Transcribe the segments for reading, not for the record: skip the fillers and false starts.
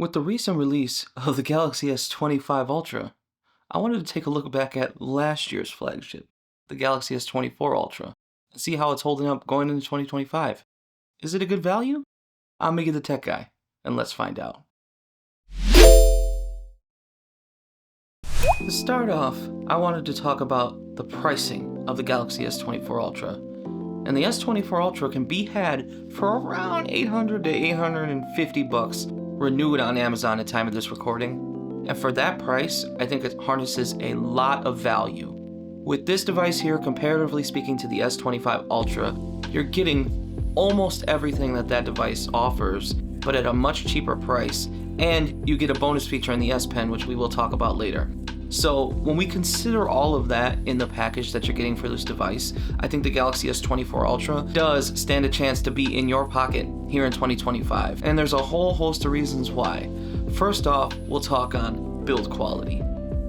With the recent release of the Galaxy S25 Ultra, I wanted to take a look back at last year's flagship, the Galaxy S24 Ultra, and see how it's holding up going into 2025. Is it a good value? I'm Miggy the Tech Guy, and let's find out. To start off, I wanted to talk about the pricing of the Galaxy S24 Ultra. And the S24 Ultra can be had for around $800 to $850 renewed on Amazon at the time of this recording. And for that price, I think it harnesses a lot of value. With this device here, comparatively speaking to the S25 Ultra, you're getting almost everything that device offers, but at a much cheaper price, and you get a bonus feature in the S Pen, which we will talk about later. So when we consider all of that in the package that you're getting for this device, I think the Galaxy S24 Ultra does stand a chance to be in your pocket here in 2025. And there's a whole host of reasons why. First off, we'll talk on build quality.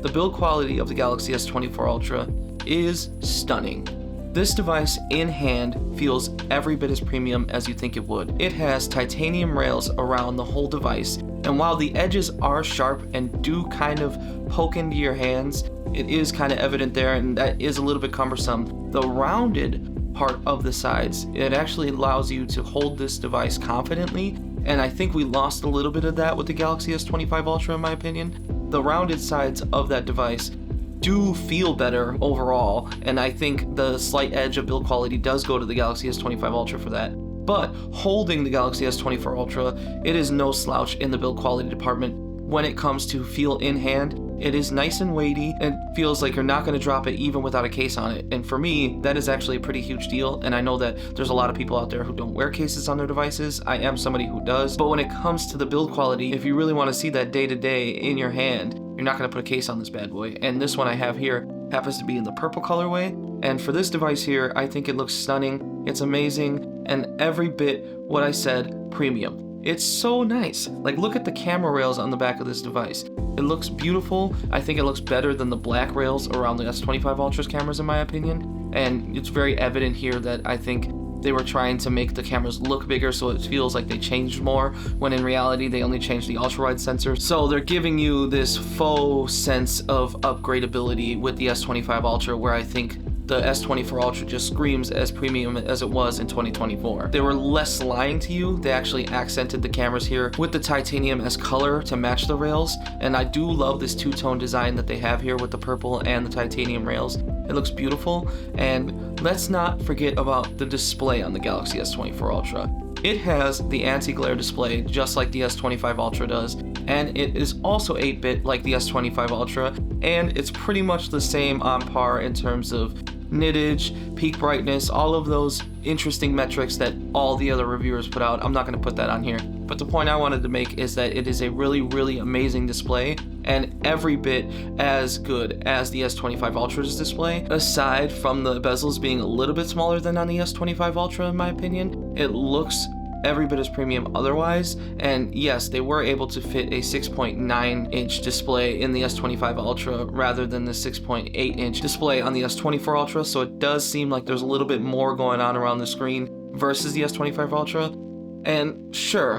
The build quality of the Galaxy S24 Ultra is stunning. This device in hand feels every bit as premium as you think it would. It has titanium rails around the whole device, and while the edges are sharp and do kind of poke into your hands, it is kind of evident there, and that is a little bit cumbersome. The rounded part of the sides, it actually allows you to hold this device confidently, and I think we lost a little bit of that with the Galaxy S25 Ultra in my opinion. The rounded sides of that device do feel better overall, and I think the slight edge of build quality does go to the Galaxy S25 Ultra for that. But holding the Galaxy S24 Ultra, it is no slouch in the build quality department when it comes to feel in hand. It is nice and weighty and feels like you're not going to drop it even without a case on it. And for me, that is actually a pretty huge deal. And I know that there's a lot of people out there who don't wear cases on their devices. I am somebody who does. But when it comes to the build quality, if you really want to see that day to day in your hand, you're not going to put a case on this bad boy. And this one I have here happens to be in the purple colorway. And for this device here, I think it looks stunning. It's amazing. And every bit what I said, premium. It's so nice. Like, look at the camera rails on the back of this device. It looks beautiful. I think it looks better than the black rails around the S25 Ultra's cameras in my opinion. And it's very evident here that I think they were trying to make the cameras look bigger so it feels like they changed more, when in reality they only changed the ultra-wide sensor. So they're giving you this faux sense of upgradability with the S25 Ultra, where I think the S24 Ultra just screams as premium as it was in 2024. They were less lying to you. They actually accented the cameras here with the titanium as color to match the rails, and I do love this two-tone design that they have here with the purple and the titanium rails. It looks beautiful. And let's not forget about the display on the Galaxy S24 Ultra. It has the anti-glare display just like the S25 Ultra does, and it is also 8-bit like the S25 Ultra, and it's pretty much the same on par in terms of nittage, peak brightness, all of those interesting metrics that all the other reviewers put out. I'm not going to put that on here, but the point I wanted to make is that it is a really amazing display, and every bit as good as the S25 Ultra's display, aside from the bezels being a little bit smaller than on the S25 Ultra in my opinion. It looks every bit as premium otherwise, and yes, they were able to fit a 6.9-inch display in the S25 Ultra rather than the 6.8-inch display on the S24 Ultra, so it does seem like there's a little bit more going on around the screen versus the S25 Ultra. And sure,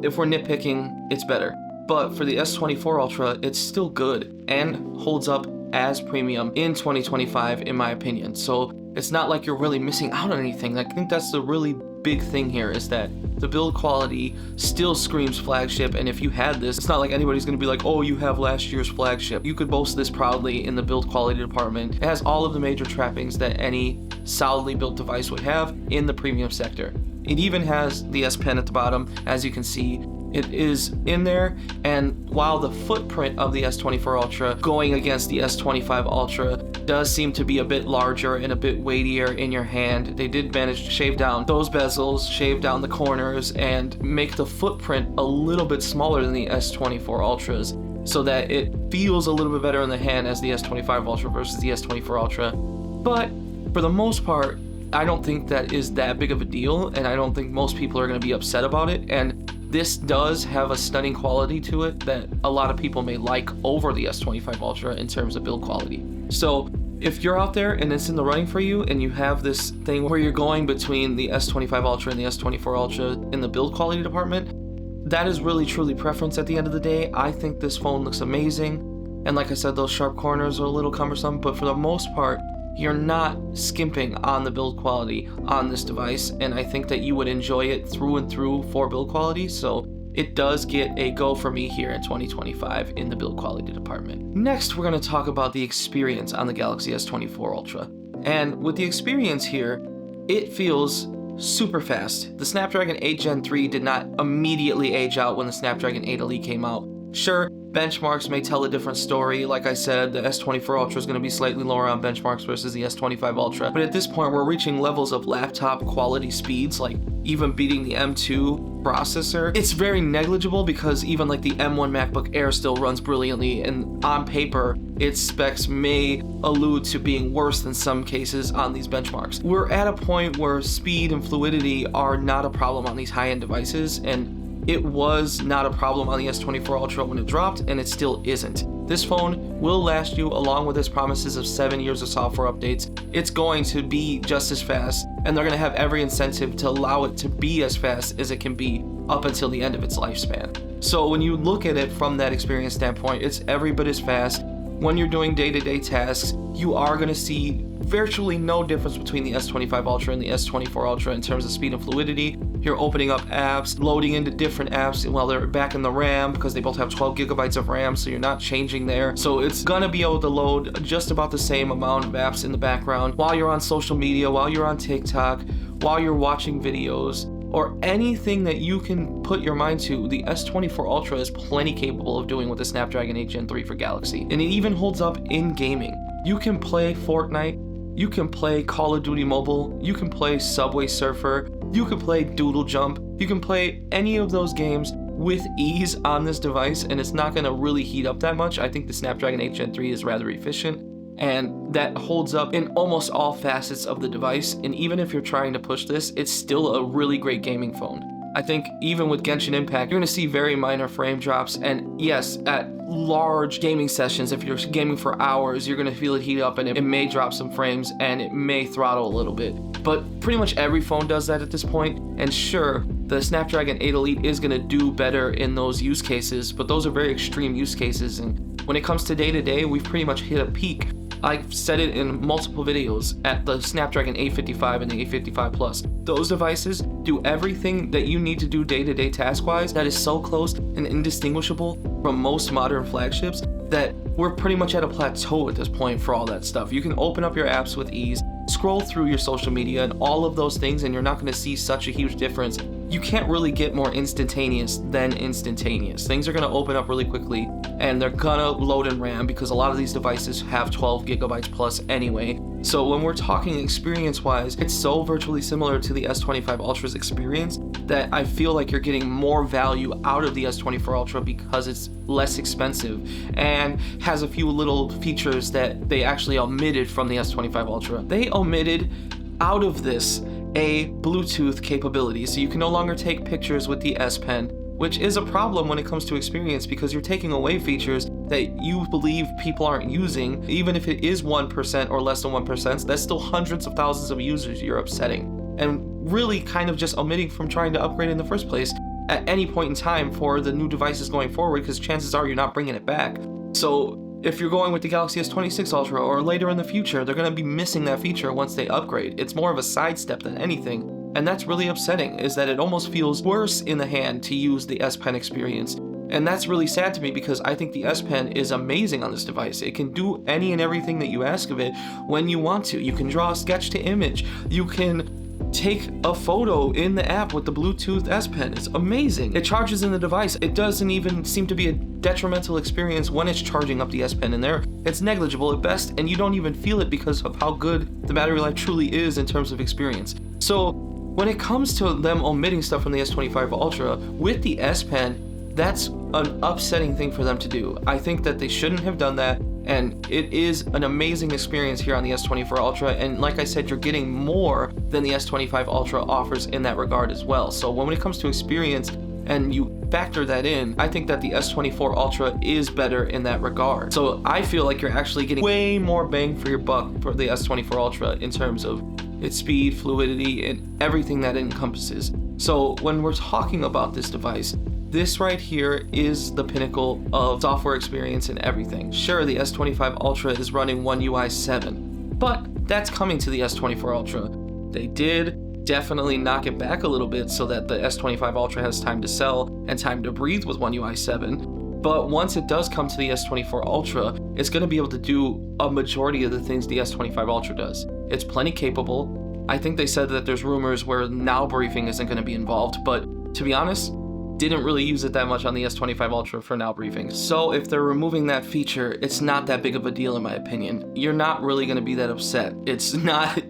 if we're nitpicking, it's better. But for the S24 Ultra, it's still good and holds up as premium in 2025 in my opinion. So it's not like you're really missing out on anything. I think that's the really big thing here, is that the build quality still screams flagship, and if you had this, it's not like anybody's going to be like, oh, you have last year's flagship. You could boast this proudly in the build quality department. It has all of the major trappings that any solidly built device would have in the premium sector. It even has the S Pen at the bottom, as you can see. It is in there, and while the footprint of the S24 Ultra going against the S25 Ultra does seem to be a bit larger and a bit weightier in your hand, they did manage to shave down those bezels, shave down the corners, and make the footprint a little bit smaller than the S24 Ultras, so that it feels a little bit better in the hand as the S25 Ultra versus the S24 Ultra. But for the most part, I don't think that is that big of a deal, and I don't think most people are going to be upset about it. And this does have a stunning quality to it that a lot of people may like over the S25 Ultra in terms of build quality. So if you're out there and it's in the running for you, and you have this thing where you're going between the S25 Ultra and the S24 Ultra in the build quality department, that is really truly preference at the end of the day. I think this phone looks amazing. And like I said, those sharp corners are a little cumbersome, but for the most part, you're not skimping on the build quality on this device. And I think that you would enjoy it through and through for build quality. So it does get a go for me here in 2025 in the build quality department. Next, we're going to talk about the experience on the Galaxy S24 Ultra. And with the experience here, it feels super fast. The Snapdragon 8 Gen 3 did not immediately age out when the Snapdragon 8 Elite came out. Sure, benchmarks may tell a different story. Like I said, the S24 Ultra is going to be slightly lower on benchmarks versus the S25 Ultra. But at this point, we're reaching levels of laptop quality speeds, like even beating the M2 processor. It's very negligible because even like the M1 MacBook Air still runs brilliantly, and on paper, its specs may allude to being worse than some cases on these benchmarks. We're at a point where speed and fluidity are not a problem on these high-end devices, and it was not a problem on the S24 Ultra when it dropped, and it still isn't. This phone will last you, along with its promises of 7 years of software updates. It's going to be just as fast, and they're going to have every incentive to allow it to be as fast as it can be up until the end of its lifespan. So when you look at it from that experience standpoint, it's every bit as fast. When you're doing day-to-day tasks, you are going to see virtually no difference between the S25 Ultra and the S24 Ultra in terms of speed and fluidity. You're opening up apps, loading into different apps while they're back in the RAM, because they both have 12 gigabytes of RAM, so you're not changing there. So it's gonna be able to load just about the same amount of apps in the background while you're on social media, while you're on TikTok, while you're watching videos, or anything that you can put your mind to. The S24 Ultra is plenty capable of doing with the Snapdragon 8 Gen 3 for Galaxy. And it even holds up in gaming. You can play Fortnite, you can play Call of Duty Mobile, you can play Subway Surfer, you can play Doodle Jump, you can play any of those games with ease on this device, and it's not gonna really heat up that much. I think the Snapdragon 8 Gen 3 is rather efficient, and that holds up in almost all facets of the device. And even if you're trying to push this, it's still a really great gaming phone. I think even with Genshin Impact, you're gonna see very minor frame drops, and yes, at large gaming sessions, if you're gaming for hours, you're gonna feel it heat up, and it may drop some frames, and it may throttle a little bit. But pretty much every phone does that at this point, and sure, the Snapdragon 8 Elite is gonna do better in those use cases, but those are very extreme use cases, and when it comes to day-to-day, we've pretty much hit a peak. I've said it in multiple videos at the Snapdragon 855 and the 855 Plus. Those devices do everything that you need to do day-to-day task-wise that is so close and indistinguishable from most modern flagships that we're pretty much at a plateau at this point for all that stuff. You can open up your apps with ease, scroll through your social media and all of those things, and you're not going to see such a huge difference. You can't really get more instantaneous than instantaneous. Things are going to open up really quickly, and they're gonna load in RAM because a lot of these devices have 12 gigabytes plus anyway. So when we're talking experience-wise, it's so virtually similar to the S25 Ultra's experience that I feel like you're getting more value out of the S24 Ultra because it's less expensive and has a few little features that they actually omitted from the S25 Ultra. They omitted out of this a Bluetooth capability, so you can no longer take pictures with the S Pen, which is a problem when it comes to experience because you're taking away features that you believe people aren't using. Even if it is 1% or less than 1%, that's still hundreds of thousands of users you're upsetting, and really kind of just omitting from trying to upgrade in the first place at any point in time for the new devices going forward, because chances are you're not bringing it back. So if you're going with the Galaxy S26 Ultra or later in the future, they're going to be missing that feature once they upgrade. It's more of a sidestep than anything. And that's really upsetting, is that it almost feels worse in the hand to use the S Pen experience. And that's really sad to me because I think the S Pen is amazing on this device. It can do any and everything that you ask of it when you want to. You can draw a sketch to image. You can take a photo in the app with the Bluetooth S Pen. It's amazing. It charges in the device. It doesn't even seem to be a detrimental experience when it's charging up the S Pen in there. It's negligible at best, and you don't even feel it because of how good the battery life truly is in terms of experience. So when it comes to them omitting stuff from the S25 Ultra with the S Pen, that's an upsetting thing for them to do. I think that they shouldn't have done that, and it is an amazing experience here on the S24 Ultra, and like I said, you're getting more than the S25 Ultra offers in that regard as well. So when it comes to experience and you factor that in, I think that the S24 Ultra is better in that regard. So I feel like you're actually getting way more bang for your buck for the S24 Ultra in terms of its speed, fluidity, and everything that it encompasses. So when we're talking about this device, This right here is the pinnacle of software experience and everything. Sure, the S25 Ultra is running One UI 7, but that's coming to the S24 Ultra. They did definitely knock it back a little bit so that the S25 Ultra has time to sell and time to breathe with One UI 7. But once it does come to the S24 Ultra, it's going to be able to do a majority of the things the S25 Ultra does. It's plenty capable. I think they said that there's rumors where now briefing isn't going to be involved, but to be honest, didn't really use it that much on the S25 Ultra for now briefing. So if they're removing that feature, it's not that big of a deal in my opinion. You're not really going to be that upset. It's not,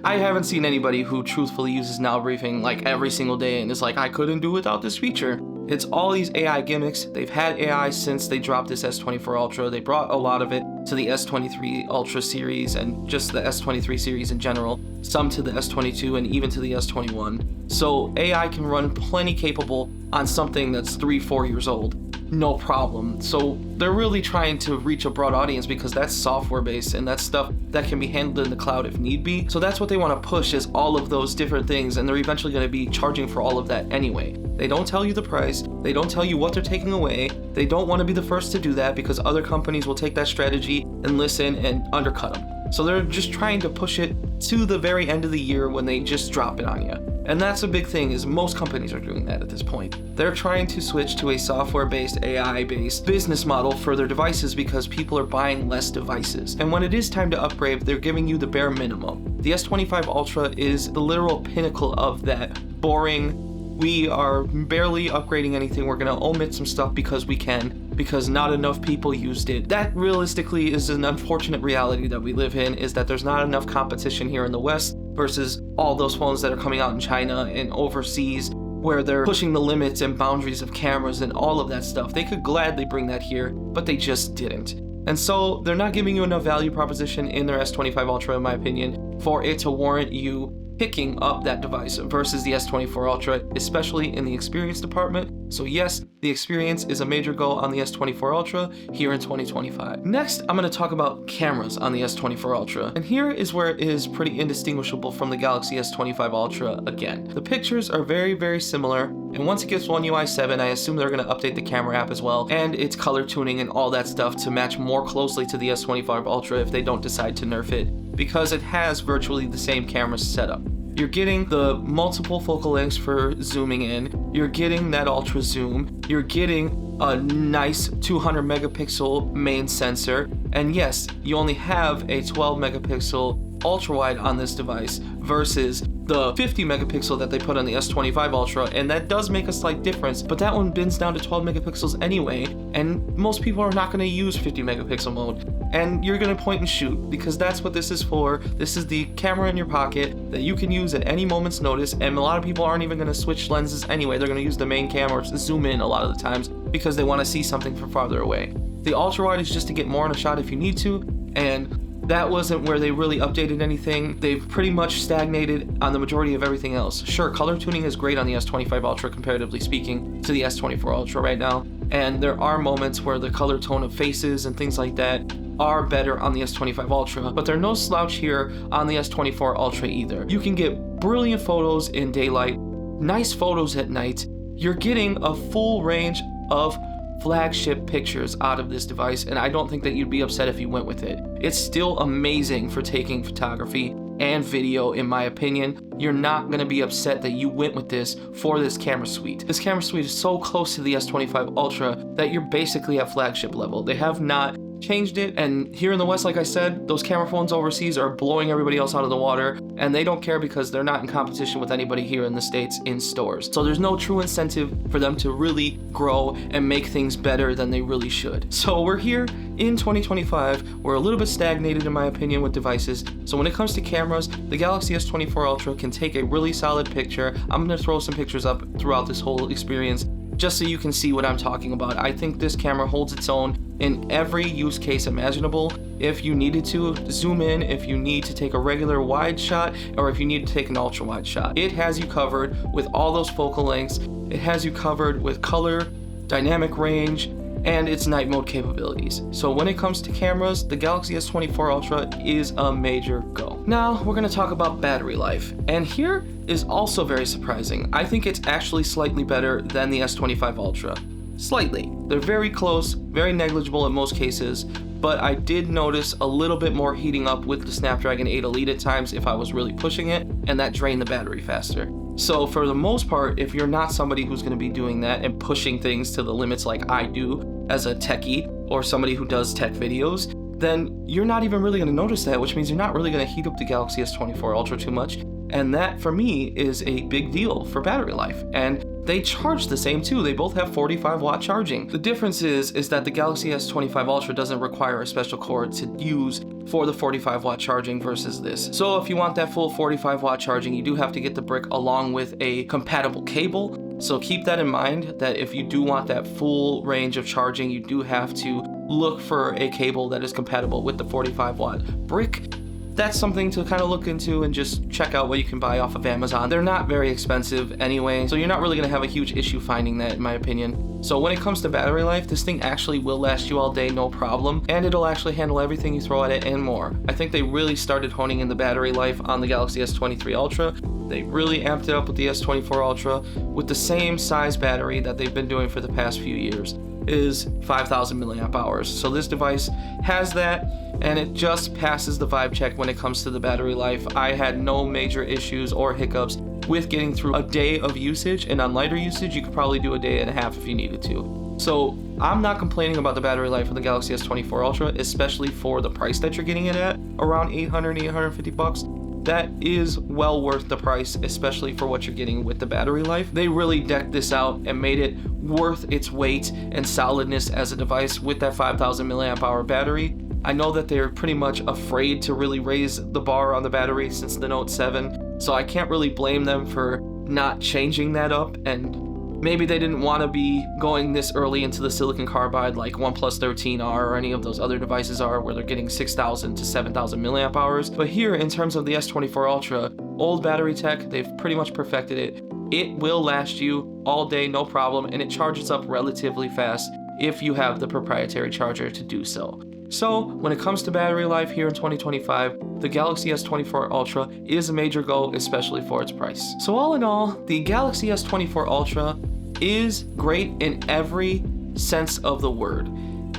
I haven't seen anybody who truthfully uses now briefing like every single day and is like, I couldn't do without this feature. It's all these AI gimmicks. They've had AI since they dropped this S24 Ultra. They brought a lot of it to the S23 Ultra series and just the S23 series in general, some to the S22 and even to the S21. So AI can run plenty capable on something that's 3-4 years old, no problem. So they're really trying to reach a broad audience because that's software based and that's stuff that can be handled in the cloud if need be. So that's what they want to push, is all of those different things, and they're eventually going to be charging for all of that anyway. They don't tell you the price, they don't tell you what they're taking away, they don't want to be the first to do that because other companies will take that strategy and listen and undercut them. So they're just trying to push it to the very end of the year when they just drop it on you. And that's a big thing, is most companies are doing that at this point. They're trying to switch to a software-based, AI-based business model for their devices because people are buying less devices. And when it is time to upgrade, they're giving you the bare minimum. The S25 Ultra is the literal pinnacle of that boring, we are barely upgrading anything, we're gonna omit some stuff because we can, because not enough people used it. That realistically is an unfortunate reality that we live in, is that there's not enough competition here in the West versus all those phones that are coming out in China and overseas where they're pushing the limits and boundaries of cameras and all of that stuff. They could gladly bring that here, but they just didn't. And so they're not giving you enough value proposition in their S25 Ultra, in my opinion, for it to warrant you picking up that device versus the S24 Ultra, especially in the experience department. So yes, the experience is a major goal on the S24 Ultra here in 2025. Next, I'm going to talk about cameras on the S24 Ultra. And here is where it is pretty indistinguishable from the Galaxy S25 Ultra again. The pictures are very, very similar. And once it gets One UI 7, I assume they're going to update the camera app as well, and its color tuning and all that stuff to match more closely to the S25 Ultra if they don't decide to nerf it, because it has virtually the same camera setup. You're getting the multiple focal lengths for zooming in, you're getting that ultra zoom, you're getting a nice 200 megapixel main sensor, and yes, you only have a 12 megapixel ultra wide on this device versus the 50 megapixel that they put on the S25 Ultra, and that does make a slight difference, but that one bends down to 12 megapixels anyway, and most people are not going to use 50 megapixel mode, and you're going to point and shoot because that's what this is for. This is the camera in your pocket that you can use at any moment's notice, and a lot of people aren't even going to switch lenses anyway. They're going to use the main camera to zoom in a lot of the times because they want to see something from farther away. The ultra wide is just to get more in a shot if you need to, and that wasn't where they really updated anything. They've pretty much stagnated on the majority of everything else. Sure, color tuning is great on the S25 Ultra comparatively speaking to the S24 Ultra right now, and there are moments where the color tone of faces and things like that are better on the S25 Ultra, but they're no slouch here on the S24 Ultra either. You can get brilliant photos in daylight, nice photos at night. You're getting a full range of flagship pictures out of this device, and I don't think that you'd be upset if you went with it. It's still amazing for taking photography and video, in my opinion. You're not going to be upset that you went with this for this camera suite. This camera suite is so close to the S25 Ultra that you're basically at flagship level. They have not changed it, and here in the West, like I said, those camera phones overseas are blowing everybody else out of the water, and they don't care because they're not in competition with anybody here in the States in stores. So there's no true incentive for them to really grow and make things better than they really should. So we're here in 2025, we're a little bit stagnated in my opinion with devices. So when it comes to cameras, the Galaxy S24 Ultra can take a really solid picture. I'm going to throw some pictures up throughout this whole experience just so you can see what I'm talking about. I think this camera holds its own in every use case imaginable. If you needed to zoom in, if you need to take a regular wide shot, or if you need to take an ultra wide shot, it has you covered with all those focal lengths. It has you covered with color, dynamic range, and its night mode capabilities. So when it comes to cameras, the Galaxy S24 Ultra is a major go. Now we're going to talk about battery life, and here is also very surprising. I think it's actually slightly better than the S25 Ultra. Slightly. They're very close, very negligible in most cases, but I did notice a little bit more heating up with the Snapdragon 8 Elite at times if I was really pushing it, and that drained the battery faster. So for the most part, if you're not somebody who's going to be doing that and pushing things to the limits like I do as a techie or somebody who does tech videos, then you're not even really going to notice that, which means you're not really going to heat up the Galaxy S24 Ultra too much. And that, for me, is a big deal for battery life. And they charge the same too. They both have 45-watt charging. The difference is that the Galaxy S25 Ultra doesn't require a special cord to use for the 45-watt charging versus this. So if you want that full 45-watt charging, you do have to get the brick along with a compatible cable. So keep that in mind, that if you do want that full range of charging, you do have to look for a cable that is compatible with the 45-watt brick. That's something to kind of look into and just check out what you can buy off of Amazon. They're not very expensive anyway, so you're not really going to have a huge issue finding that, in my opinion. So when it comes to battery life, this thing actually will last you all day, no problem, and it'll actually handle everything you throw at it and more. I think they really started honing in the battery life on the Galaxy S23 Ultra. They really amped it up with the S24 Ultra with the same size battery that they've been doing for the past few years. Is 5,000 milliamp hours. So this device has that, and it just passes the vibe check when it comes to the battery life. I had no major issues or hiccups with getting through a day of usage, and on lighter usage you could probably do a day and a half if you needed to. So I'm not complaining about the battery life of the Galaxy S24 Ultra, especially for the price that you're getting it at, around 850 bucks. That is well worth the price, especially for what you're getting with the battery life. They really decked this out and made it worth its weight and solidness as a device with that 5,000 milliamp hour battery. I know that they're pretty much afraid to really raise the bar on the battery since the Note 7, so I can't really blame them for not changing that up, and maybe they didn't want to be going this early into the silicon carbide like OnePlus 13R or any of those other devices are, where they're getting 6,000 to 7,000 milliamp hours. But here, in terms of the S24 Ultra, old battery tech, they've pretty much perfected it. It will last you all day, no problem, and it charges up relatively fast if you have the proprietary charger to do so. So when it comes to battery life here in 2025, the Galaxy S24 Ultra is a major go, especially for its price. So all in all, the Galaxy S24 Ultra is great in every sense of the word.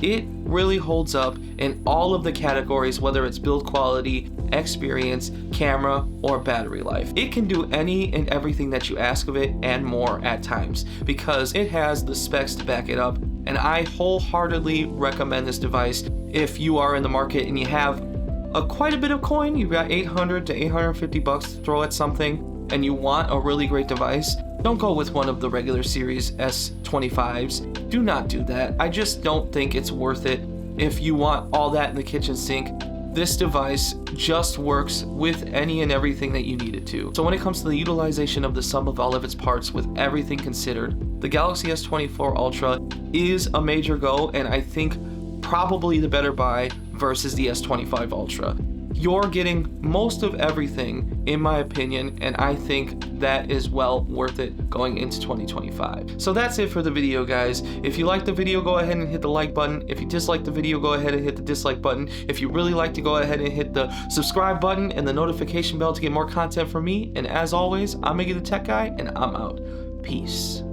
It really holds up in all of the categories, whether it's build quality, experience, camera, or battery life. It can do any and everything that you ask of it and more at times, because it has the specs to back it up, and I wholeheartedly recommend this device if you are in the market and you have quite a bit of coin. You've got 800 to 850 bucks to throw at something, and you want a really great device. Don't go with one of the regular series S25s. Do not do that. I just don't think it's worth it if you want all that in the kitchen sink. This device just works with any and everything that you need it to. So when it comes to the utilization of the sum of all of its parts with everything considered, the Galaxy S24 Ultra is a major go, and I think probably the better buy versus the S25 Ultra. You're getting most of everything, in my opinion, and I think that is well worth it going into 2025. So that's it for the video, guys. If you liked the video, go ahead and hit the like button. If you disliked the video, go ahead and hit the dislike button. If you really like to, go ahead and hit the subscribe button and the notification bell to get more content from me. And as always, I'm Iggy the Tech Guy, and I'm out. Peace.